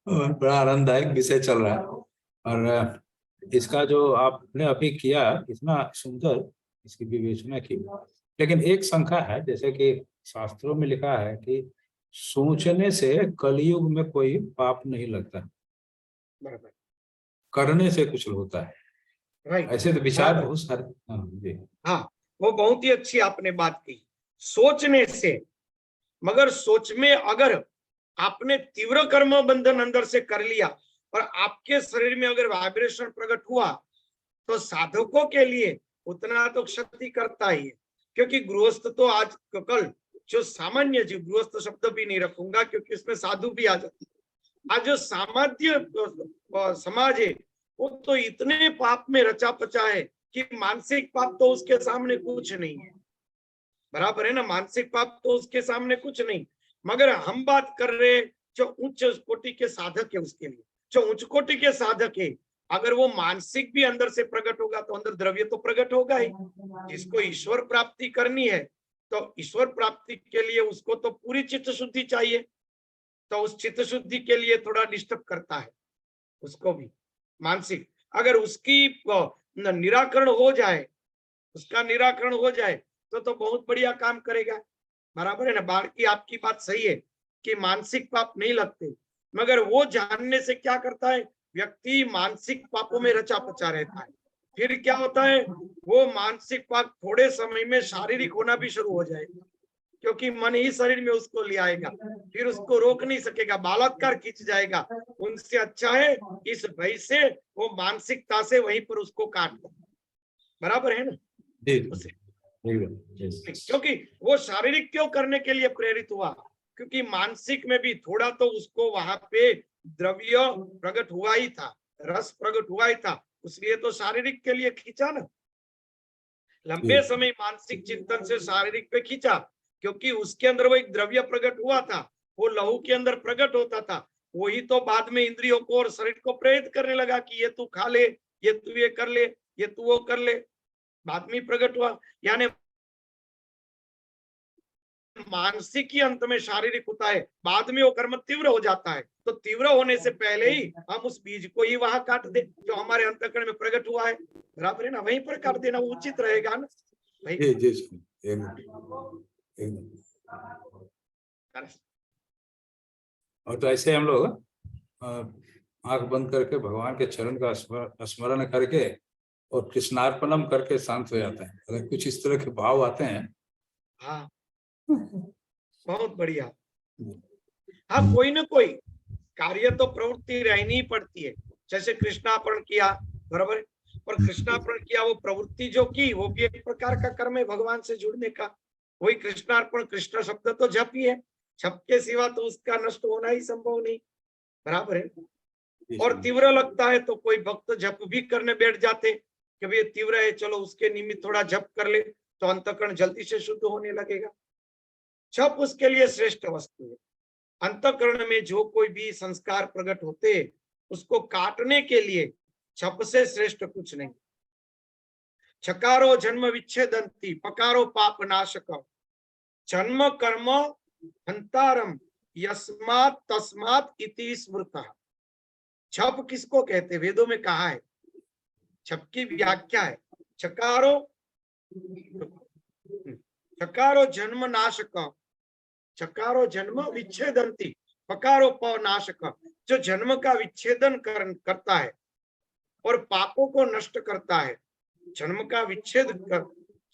और बड़ा आनंददायक विषय चल रहा है, और इसका जो आपने अभी किया इतना सुंदर, इसकी विवेचना की, लेकिन एक शंका है, जैसे कि शास्त्रों में लिखा है कि सोचने से कलयुग में कोई पाप नहीं लगता, बराबर, करने से कुछ होता है। राइट, ऐसे तो विचार बराबर। बहुत सारे। हाँ जी, हाँ, वो बहुत ही अच्छी आपने बात की, सोचने से। मगर सोच में अगर आपने तीव्र कर्म बंधन अंदर से कर लिया और आपके शरीर में अगर वाइब्रेशन प्रकट हुआ, तो साधकों के लिए उतना तो क्षति करता ही है। क्योंकि गृहस्थ तो आज कल जो सामान्य जीव, गृहस्थ शब्द भी नहीं रखूंगा क्योंकि उसमें साधु भी आ जाती है, आज जो सामान्य समाज है वो तो इतने पाप में रचा पचा है कि मानसिक पाप तो उसके सामने कुछ नहीं है, बराबर है ना? मानसिक पाप तो उसके सामने कुछ नहीं। मगर हम बात कर रहे हैं जो उच्च कोटि के साधक है, उसके लिए जो उच्च कोटि के साधक है, अगर वो मानसिक भी अंदर से प्रकट होगा तो अंदर द्रव्य तो प्रकट होगा ही। जिसको ईश्वर प्राप्ति करनी है, तो ईश्वर प्राप्ति के लिए उसको तो पूरी चित्त शुद्धि चाहिए, तो उस चित्त शुद्धि के लिए थोड़ा डिस्टर्ब करता है उसको भी मानसिक। अगर उसकी निराकरण हो जाए, उसका निराकरण हो जाए तो बहुत बढ़िया काम करेगा। बराबर है ना। बाकी आपकी बात सही है कि मानसिक पाप नहीं लगते, मगर वो जानने से क्या करता है, व्यक्ति मानसिक पापों में रचा पचा रहता है। फिर क्या होता है, वो मानसिक पाप थोड़े समय में शारीरिक होना भी शुरू हो जाएगा, क्योंकि मन ही शरीर में उसको ले आएगा, फिर उसको रोक नहीं सकेगा, बलात्कार खींच जाएगा। उनसे अच्छा है इस भय से वो मानसिकता से वहीं पर उसको काट दो। बराबर है ना। क्योंकि वो शारीरिक क्यों करने के लिए प्रेरित हुआ, क्योंकि मानसिक में भी थोड़ा तो उसको वहां पे द्रव्य प्रकट हुआ ही था, रस प्रकट हुआ ही था, इसलिए तो शारीरिक के लिए खींचा ना। लंबे समय मानसिक चिंतन से शारीरिक पे खींचा, क्योंकि उसके अंदर वो एक द्रव्य प्रकट हुआ था, वो लहू के अंदर प्रकट होता था। वही तो बाद में इंद्रियों को और शरीर को प्रेरित करने लगा कि ये तू खा ले, ये तू ये कर ले, ये तू वो कर ले। बाद में प्रकट हुआ, यानी मानसिक ही अंत में शारीरिक होता है, बाद में वो कर्म तीव्र हो जाता है। तो तीव्र होने से पहले ही हम उस बीज को ही वहां काट दे जो हमारे अंतःकरण में प्रकट हुआ है। बराबर है ना, वहीं पर काट देना उचित रहेगा ना भाई। और तो ऐसे हम लोग आंख बंद करके भगवान के चरण का स्मरण करके और कृष्णार्पणम करके शांत हो जाते हैं। अगर कुछ इस तरह के भाव आते हैं, हाँ बहुत बढ़िया। हाँ कोई ना कोई कार्य तो प्रवृत्ति रहनी ही पड़ती है। जैसे कृष्णार्पण किया, बराबर, और कृष्णार्पण किया, वो प्रवृत्ति जो की वो भी एक प्रकार का कर्म है भगवान से जुड़ने का। वही कृष्णार्पण, कृष्ण शब्द तो जप ही है, जप के सिवा तो उसका नष्ट होना ही संभव नहीं। बराबर है। और तीव्र लगता है तो कोई भक्त जप भी करने बैठ जाते कि भाई तीव्र है, चलो उसके निमित्त थोड़ा जप कर ले तो अंतःकरण जल्दी से शुद्ध होने लगेगा। जप उसके लिए श्रेष्ठ वस्तु है। अंतःकरण में जो कोई भी संस्कार प्रकट होते उसको काटने के लिए जप से श्रेष्ठ कुछ नहीं। छकारो जन्म विच्छेदंती पकारो पाप नाशक जन्म कर्म हंतारम यस्मात् तस्मात् इति स्मृतः। जप किसको कहते, वेदों में कहा है। जप की व्याख्या है चकारो जन्म नाशक, चकारो जन्म विच्छेदंती पकारो प नाशक। जो जन्म का विच्छेदन करता है और पापों को नष्ट करता है, जन्म का विच्छेद कर,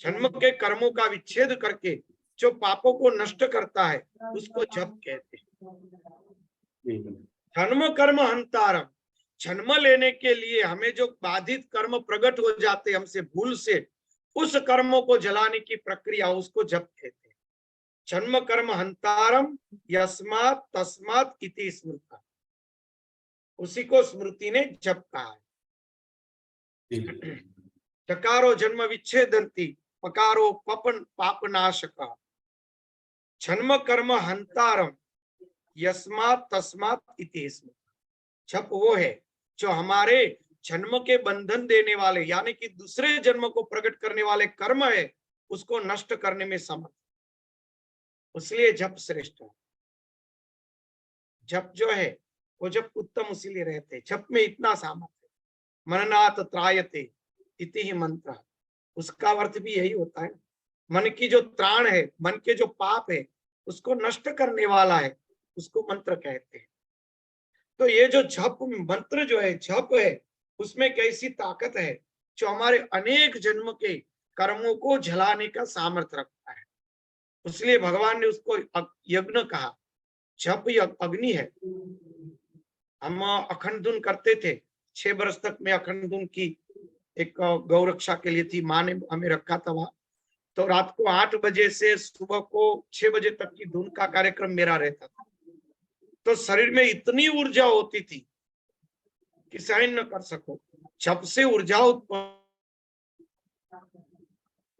जन्म के कर्मों का विच्छेद करके जो पापों को नष्ट करता है उसको जप कहते हैं। जन्म कर्म हंतारम, जन्म लेने के लिए हमें जो बाधित कर्म प्रकट हो जाते हमसे भूल से, उस कर्मों को जलाने की प्रक्रिया उसको जप कहते हैं। जन्म कर्म हंतारम यस्मात् तस्मात् इति स्मृता, उसी को स्मृति ने जप कहा है। चकारो जन्म विच्छेदंती पकारो पपन पापनाशक जन्म कर्म हंतारम यस्मात् तस्मात् इति स्मृता। जप वो है जो हमारे जन्म के बंधन देने वाले, यानी कि दूसरे जन्म को प्रकट करने वाले कर्म है, उसको नष्ट करने में समर्थ। इसलिए जप श्रेष्ठ है। जप जो है वो जप उत्तम इसीलिए रहते, जप में इतना सामर्थ्य। मननात् त्रायते इति ही मंत्र, उसका अर्थ भी यही होता है। मन की जो त्राण है, मन के जो पाप है उसको नष्ट करने वाला है, उसको मंत्र कहते हैं। तो ये जो जप मंत्र जो है, जप है, उसमें कैसी ताकत है जो हमारे अनेक जन्म के कर्मों को जलाने का सामर्थ्य रखता है। इसलिए भगवान ने उसको यज्ञ कहा। जप अग्नि है। हम अखंड धुन करते थे, 6 वर्ष तक मैं अखंड धुन की एक गौरक्षा के लिए थी, माँ ने हमें रखा था वहां। तो रात को 8 बजे से सुबह को 6 बजे तक की धुन का कार्यक्रम मेरा रहता था। तो शरीर में इतनी ऊर्जा होती थी कि सहन न कर सको। जप से ऊर्जा उत्पन्न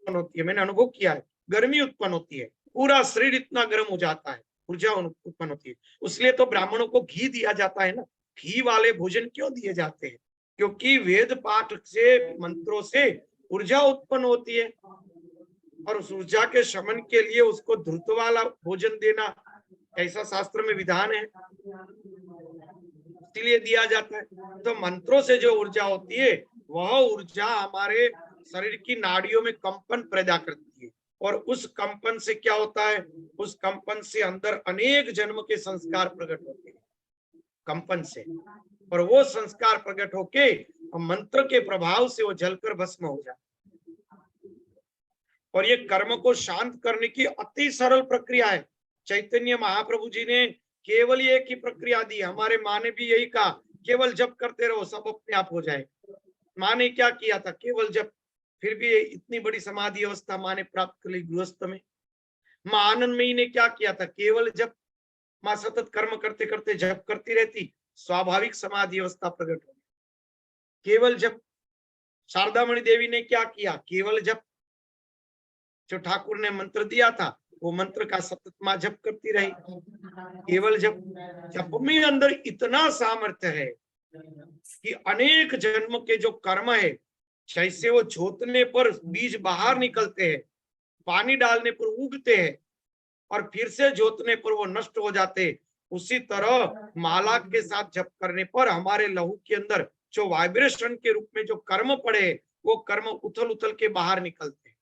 होती है, मैंने अनुभव किया है। गर्मी उत्पन्न होती है, पूरा शरीर इतना गर्म हो जाता है, ऊर्जा उत्पन्न होती है। इसलिए तो ब्राह्मणों को घी दिया जाता है ना। घी वाले भोजन क्यों दिए जाते हैं, क्योंकि वेद पाठ से, मंत्रों से ऊर्जा उत्पन्न होती है, और उस ऊर्जा के शमन के लिए उसको धृत वाला भोजन देना ऐसा शास्त्र में विधान है, इसलिए दिया जाता है। तो मंत्रों से जो ऊर्जा होती है वह ऊर्जा हमारे शरीर की नाड़ियों में कंपन पैदा करती है, और उस कंपन से क्या होता है, उस कंपन से अंदर अनेक जन्म के संस्कार प्रकट होते हैं कंपन से, और वो संस्कार प्रकट होके मंत्र के प्रभाव से वो जलकर भस्म हो जाता है। और ये कर्म को शांत करने की अति सरल प्रक्रिया है। चैतन्य महाप्रभु जी ने केवल एक ही प्रक्रिया दी, हमारे माँ ने भी यही कहा, केवल जप करते रहो सब अपने आप हो जाएगा। माँ ने क्या किया था, केवल जप, फिर भी इतनी बड़ी समाधि अवस्था माँ ने प्राप्त कर ली गृहस्थ में। माँ आनंदमयी ने क्या किया था, केवल जप, माँ सतत कर्म करते करते जप करती रहती, स्वाभाविक समाधि अवस्था प्रकट हो गई, केवल जप। शारदामणि देवी ने क्या किया, केवल जप, जो ठाकुर ने मंत्र दिया था वो मंत्र का सतत माँ जप करती रही, केवल जप। जप में अंदर इतना सामर्थ्य है कि अनेक जन्म के जो कर्म है, जैसे वो जोतने पर बीज बाहर निकलते हैं, पानी डालने पर उगते हैं और फिर से जोतने पर वो नष्ट हो जाते, उसी तरह माला के साथ जप करने पर हमारे लहू के अंदर जो वाइब्रेशन के रूप में जो कर्म पड़े, वो कर्म उथल उथल के बाहर निकलते हैं,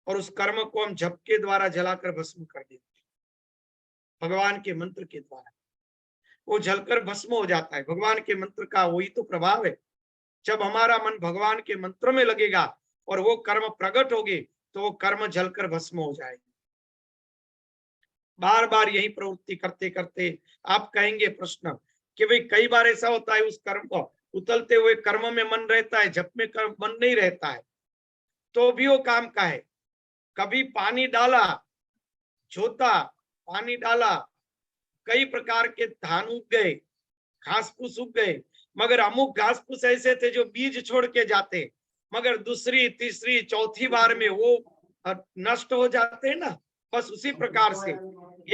और उस कर्म को हम जप के द्वारा जलाकर भस्म कर देते हैं। भगवान के मंत्र के द्वारा वो जलकर भस्म हो जाता है। भगवान के मंत्र का वही तो प्रभाव है। जब हमारा मन भगवान के मंत्र में लगेगा और वो कर्म प्रकट होगी तो वो कर्म जलकर भस्म हो जाएगा। बार बार यही प्रवृत्ति करते करते आप कहेंगे प्रश्न कि भाई कई बार ऐसा होता है उस कर्म को उतलते हुए कर्म में मन रहता है, जप में कर्म मन नहीं रहता है, तो भी वो काम का है। कभी पानी डाला, जोता, पानी डाला, कई प्रकार के धान उग गए, घास फूस उग गए, मगर अमुक घास फूस ऐसे थे जो बीज छोड़ के जाते, मगर दूसरी तीसरी चौथी बार में वो नष्ट हो जाते हैं ना। बस उसी प्रकार से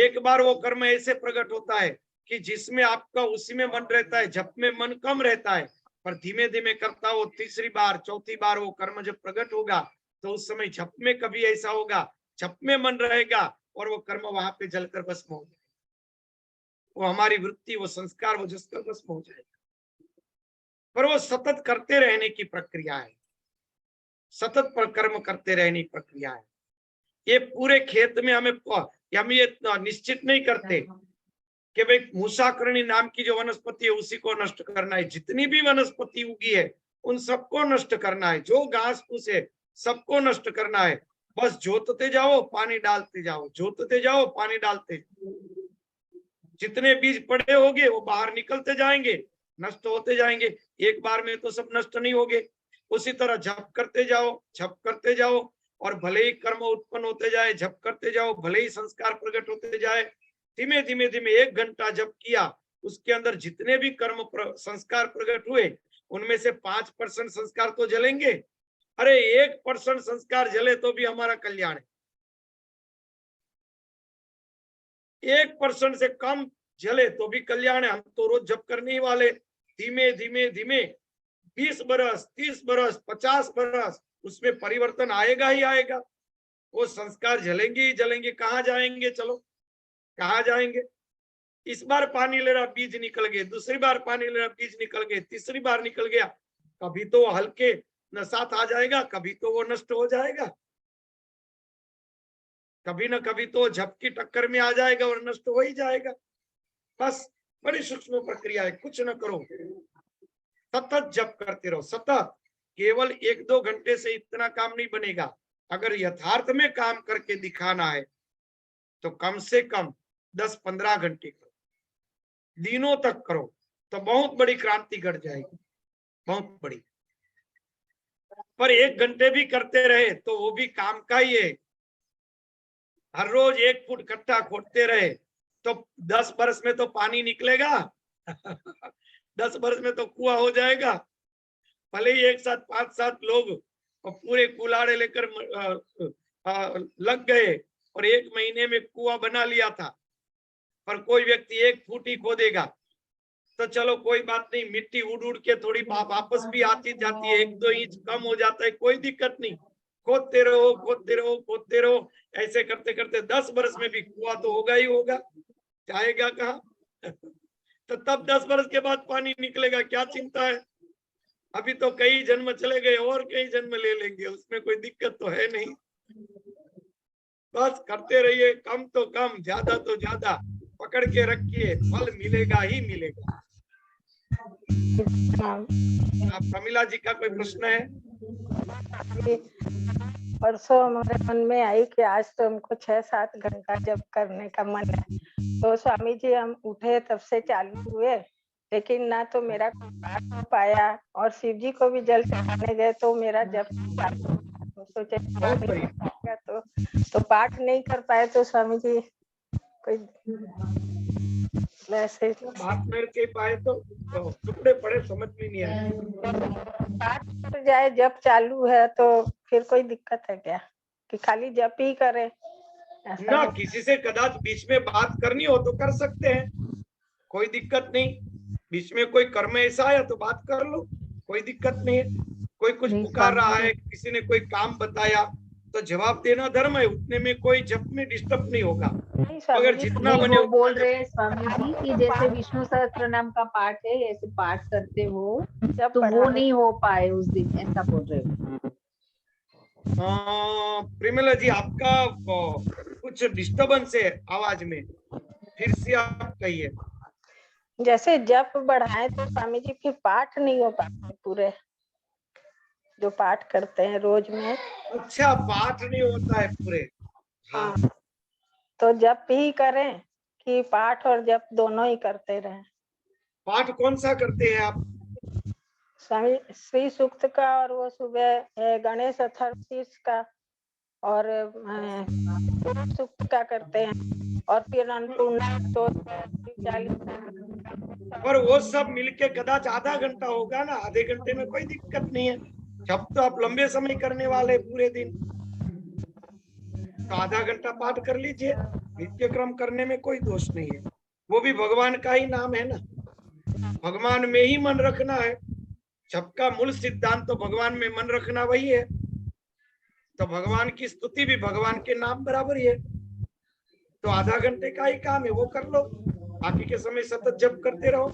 एक बार वो कर्म ऐसे प्रकट होता है कि जिसमें आपका उसी में मन रहता है, जप में मन कम रहता है, पर धीमे धीमे करता हो तीसरी बार चौथी बार वो कर्म जब प्रकट होगा तो उस समय जप में कभी ऐसा होगा, जप में मन रहेगा और वो कर्म वहां पे जलकर भस्म हो जाएगा, वो हमारी वृत्ति, वो संस्कार, वो जसकर भस्म हो जाएगा। पर वो सतत करते रहने की प्रक्रिया है, सतत पर कर्म करते रहने की प्रक्रिया है। ये पूरे खेत में हम ये निश्चित नहीं करते कि भाई मूसाकर्णी नाम की जो वनस्पति है उसी को नष्ट करना है। जितनी भी वनस्पति उगी है उन सबको नष्ट करना है, जो घास फूस है सबको नष्ट करना है। बस जोतते जाओ, पानी डालते जाओ, जोतते जाओ, पानी डालते जाओ। जितने बीज पड़े होंगे वो बाहर निकलते जाएंगे, नष्ट होते जाएंगे। एक बार में तो सब नष्ट नहीं होंगे। उसी तरह जप करते जाओ, जप करते जाओ, और भले ही कर्म उत्पन्न होते जाए, जप करते जाओ, भले ही संस्कार प्रकट होते जाए। धीमे धीमे धीमे 1 घंटा जप किया, उसके अंदर जितने भी कर्म संस्कार प्रकट हुए उनमें से 5% संस्कार तो जलेंगे। अरे 1% संस्कार जले तो भी हमारा कल्याण है। 1% से कम जले तो भी कल्याण है। हम तो रोज जप करने ही वाले। धीमे धीमे धीमे 20 बरस, 30 बरस, 50 बरस उसमें परिवर्तन आएगा ही आएगा। वो संस्कार जलेंगे ही जलेंगे। कहाँ जाएंगे, चलो कहाँ जाएंगे। इस बार पानी ले रहा बीज निकल गए, दूसरी बार पानी ले रहा बीज निकल गए, तीसरी बार निकल गया। कभी तो हल्के न साथ आ जाएगा, कभी तो वो नष्ट हो जाएगा, कभी ना कभी तो झपकी टक्कर में आ जाएगा और नष्ट हो ही जाएगा। बस बड़ी सूक्ष्म प्रक्रिया है। कुछ न करो, सतत जप करते रहो, सतत। केवल 1-2 घंटे से इतना काम नहीं बनेगा। अगर यथार्थ में काम करके दिखाना है तो कम से कम 10-15 घंटे करो, दिनों तक करो, तो बहुत बड़ी क्रांति घट जाएगी, बहुत बड़ी। पर 1 घंटे भी करते रहे तो वो भी काम का ही है। हर रोज 1 फुट गड्ढा खोदते रहे तो 10 बरस में तो पानी निकलेगा 10 बरस में तो कुआं हो जाएगा। भले ही एक साथ 5-7 लोग और पूरे कुल्हाड़े लेकर लग गए और 1 महीने में कुआं बना लिया था, पर कोई व्यक्ति 1 फुट ही खोदेगा तो चलो कोई बात नहीं, मिट्टी उड़ उड़ के थोड़ी वापस भी आती जाती है, 1-2 इंच कम हो जाता है, कोई दिक्कत नहीं। खोदते रहो खोदते रहो खोदते रहो, ऐसे करते करते 10 बरस में भी कुआं तो होगा ही होगा, जाएगा कहाँ? तो तब 10 बरस के बाद पानी निकलेगा, क्या चिंता है? अभी तो कई जन्म चले गए और कई जन्म ले लेंगे, उसमें कोई दिक्कत तो है नहीं। बस करते रहिए, कम तो कम ज्यादा तो ज्यादा पकड़ के रखिए, फल मिलेगा ही मिलेगा। आप प्रमिला जी का कोई प्रश्न है? परसों हमारे मन में आई कि आज तो हमको 6-7 घंटा जप करने का मन है, तो स्वामी जी हम उठे तब से चालू हुए, लेकिन ना तो मेरा पाठ हो पाया और शिव जी को भी जल चढ़ाने गए तो मेरा जप तो सोचे तो पाठ नहीं कर पाए, तो स्वामी जी कोई वैसे बात कर के पाए तो टुकड़े पड़े, समझ में नहीं आए। पाठ कर जाए, जप चालू है तो फिर कोई दिक्कत है क्या कि खाली जप ही करें? ऐसा ना है। किसी से कदाच बीच में बात करनी हो तो कर सकते हैं, कोई दिक्कत नहीं। बीच में कोई कर्म ऐसा आया तो बात कर लो, कोई दिक्कत नहीं है। कोई कुछ नहीं, पुकार रहा स्वामी है, किसी ने कोई काम बताया तो जवाब देना धर्म है, उतने में कोई जप में डिस्टर्ब नहीं होगा। नहीं स्वामी अगर जी, जितना नहीं, बने वो उतना बोल जप। रहे हैं स्वामी जी कि जैसे विष्णु सहस्त्र नाम का पाठ है, ऐसे पाठ करते हो जब तो वो पढ़ा नहीं हो पाए उस दिन, ऐसा बोल रहे हो। प्रेमिला जी आपका कुछ डिस्टर्बेंस है आवाज में, फिर से आप कहिए। जैसे जप बढ़ाए तो स्वामी जी फिर पाठ नहीं हो पाते पूरे, जो पाठ करते हैं रोज में। अच्छा, पाठ नहीं होता है पूरे। हाँ, हाँ, तो जप ही करें कि पाठ और जप दोनों ही करते रहें? पाठ कौन सा करते हैं आप? स्वामी श्री सूक्त का, और वो सुबह गणेश अथर्वशीर्ष का और सूक्त का करते हैं, और फिर अन्नपूर्णा तो 40। पर वो सब मिलके कदाच आधा घंटा होगा ना, आधे घंटे में कोई दिक्कत नहीं है। जब तो आप लंबे समय करने वाले पूरे दिन, तो आधा घंटा पाठ कर लीजिए, नित्य क्रम करने में कोई दोष नहीं है। वो भी भगवान का ही नाम है ना, भगवान में ही मन रखना है। जब का मूल सिद्धांत तो भगवान में मन रखना वही है, तो भगवान की स्तुति भी भगवान के नाम बराबर ही है। तो आधा घंटे का ही काम है, वो कर लो, बाकी के समय सतत जप करते रहो।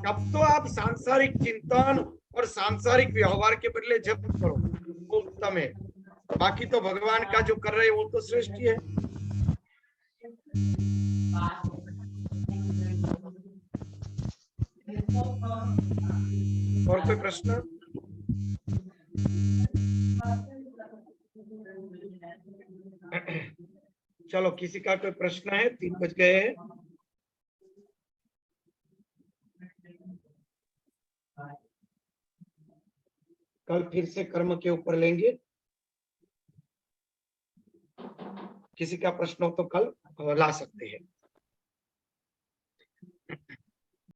अब तो आप सांसारिक चिंतन और सांसारिक व्यवहार के बदले जप करो, वो उत्तम है। बाकी तो भगवान का जो कर रहे हैं वो तो श्रेष्ठ ही है। और कोई प्रश्न? चलो, किसी का कोई प्रश्न है? 3 बज गए हैं। कल फिर से कर्म के ऊपर लेंगे। किसी का प्रश्न हो तो कल ला सकते हैं।